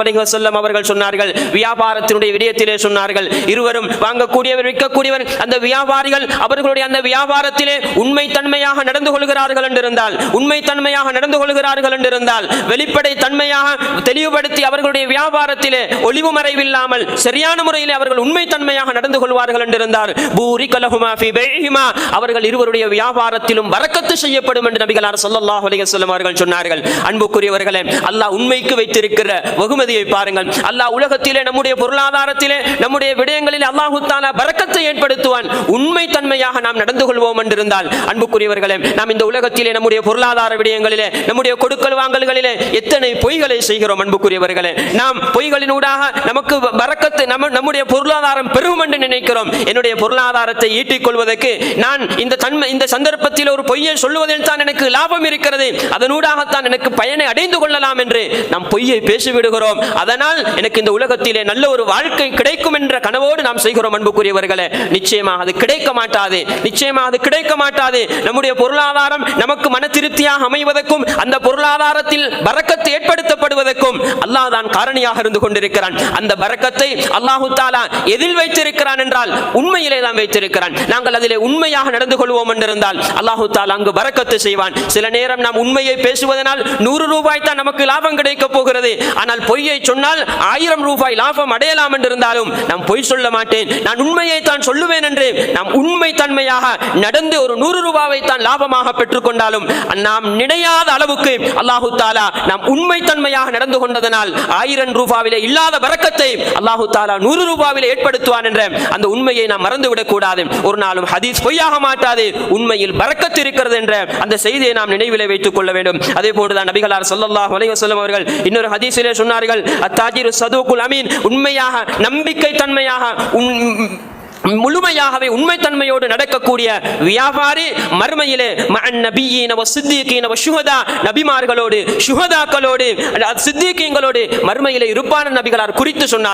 அவர்கள் சொன்னார்கள், வியாபாரத்தினுடைய விடயத்திலே சொன்னார்கள், இருவரும் வாங்கக்கூடியவர் விற்கக்கூடியவர் அந்த வியாபாரிகள் அவர்களுடைய அந்த வியாபாரத்திலே உண்மை தன்மையாக நடந்து கொள்கிறார்கள் என்றிருந்தால், உண்மை தன்மையாக நடந்து கொள்கிறார்கள் என்றிருந்தால், வெளிப்படை தன்மையாக தெளிவுபடுத்தி அவர்களுடைய வியாபாரத்திலே ஒளிவு மறைவில்லாமல் சரியான முறையில் அவர்கள் உண்மை தன்மையாக நடந்து கொள்வார்கள் என்றிருந்தால், பூரிக லஹுமா ஃபீ பைஹிமா, அவர்கள் இருவருடைய வியாபாரத்திலும் பரக்கத்து செய்யப்படும் என்று நபிகளார் ஸல்லல்லாஹு அலைஹி வஸல்லம் அவர்கள் சொன்னார்கள். அன்புக்குரியவர்களே, அல்லாஹ் உண்மைக்கு வைத்திருக்கிற வெகுமதியை பாருங்கள். அல்லாஹ் உலகத்திலே நம்முடைய பொருளாதாரத்திலே நம்முடைய விடயங்களில் அல்லாஹு தஆலா பரக்கத்தை ஏற்படுத்துவான். உண்மை தன்மையாக நாம் நடந்து கொள்வோம் என்றிருந்தால், அன்புக்குரியவர்களே, நாம் இந்த உலகத்திலே நம்முடைய பொருளாதார விடயங்களிலே நம்முடைய கொடுக்கல் வாங்கல்களிலே எத்தனை பொய்களை செய்கிறோம். அன்புக்குரியவர்களே, நாம் பொய்களினூடாக நமக்கு பரக்கத்து நம்முடைய பொருளாதாரம் பெருகும் என்று நினைக்கிறோம். என்னுடைய பொருளாதாரத்தை ஈட்டிக் கொள்வதற்கு நான் இந்த சந்தர்ப்பத்தில் ஒரு பொய்யை சொல்லுவதில் தான் எனக்கு லாபம் இருக்கிறது, அதனூடாகத்தான் எனக்கு பயனை அடைந்து கொள்ளலாம் என்று நாம் பொய்யை பேசிவிடுகிறோம். அதனால் எனக்கு இந்த உலகத்திலே நல்ல ஒரு வாழ்க்கை கிடைக்கும் என்ற கனவோடு நாம் செய்கிறோம். அன்புக்குரியவர்களே, நிச்சயமாக அது கிடைக்க மாட்டாது, நிச்சயமாக அது கிடைக்க மாட்டாது. நம்முடைய பொருளாதாரம் நமக்கு மன திருப்தியாக அமைவதற்கும் அந்த பொருளாதாரத்தில் பரக்கத்து ஏற்படுத்தப்படுவதற்கும் அல்லாஹ் தான் காரணியாக இருந்து கொண்டிருக்கிறான். அந்த பரக்கத்தை அல்லாஹு தஆலா எதில் வைத்திருக்கிறான் என்றால் உண்மையிலே தான் வைத்திருக்கிறான். நாங்கள் அதிலே உண்மையாக நடந்து கொள்வோம் என்றிருந்தால் அல்லாஹு தஆலா அங்கு பரக்கத்து செய்வான். சில நேரம் நாம் உண்மையை பேசுவதனால் 100 ரூபாய் தான் நமக்கு லாபம் கிடைக்க போகிறது. ஆனால் பொய்யை சொன்னால் 1000 ரூபாய் லாபம் அடையலாம் என்றிருந்தாலும் நாம் பொய் சொல்ல மாட்டேன், நான் உண்மையை தான் சொல்லுவேன் என்று நாம் உண்மை தன்மையாக நடந்து ஒரு 100 ரூபாயை தான் லாபமாக பெற்றுக்கொண்டாலும் நாம் நினையாத அளவுக்கு அல்லாஹு தஆலா நாம் உண்மை தன்மையாக நடந்து கொண்டதனால் 1000 ரூபாயிலே இல்லாத பரக்கத்தை அல்லாஹு தஆலா 100 ரூபாயிலே ஏற்படுத்துவான் என்ற அந்த உண்மையை நாம் மறந்துவிடக் கூடாது. ஒரு நாளும் ஹதீஸ் பொய்யாக மாட்டாது, உண்மையில் பரக்கத்து இருக்கிறது என்ற அந்த செய்தியை நாம் நினைவிலே வைத்துக் கொள்ள வேண்டும். அதே போன்றுதான் நபிகளார் ஸல்லல்லாஹு அலைஹி வஸல்லம் அவர்கள் இன்னொரு ஹதீஸிலே சொன்னார்கள், அத்தாஜிரு சதூகுல் அமீன், உண்மையாக நம்பிக்கை தன்மையாக முழுமையாகவே உண்மை தன்மையோடு நடக்கக்கூடிய வியாபாரி மர்மையிலே மஅன் நபியீன வ சித்தீகீன வ ஷுஹதா, நபிமார்களோடு ஷுஹதாக்களோடு சித்தீகீன்களோடு மர்மையிலே இருப்பான நபிகளார் குறித்து சொன்னார்.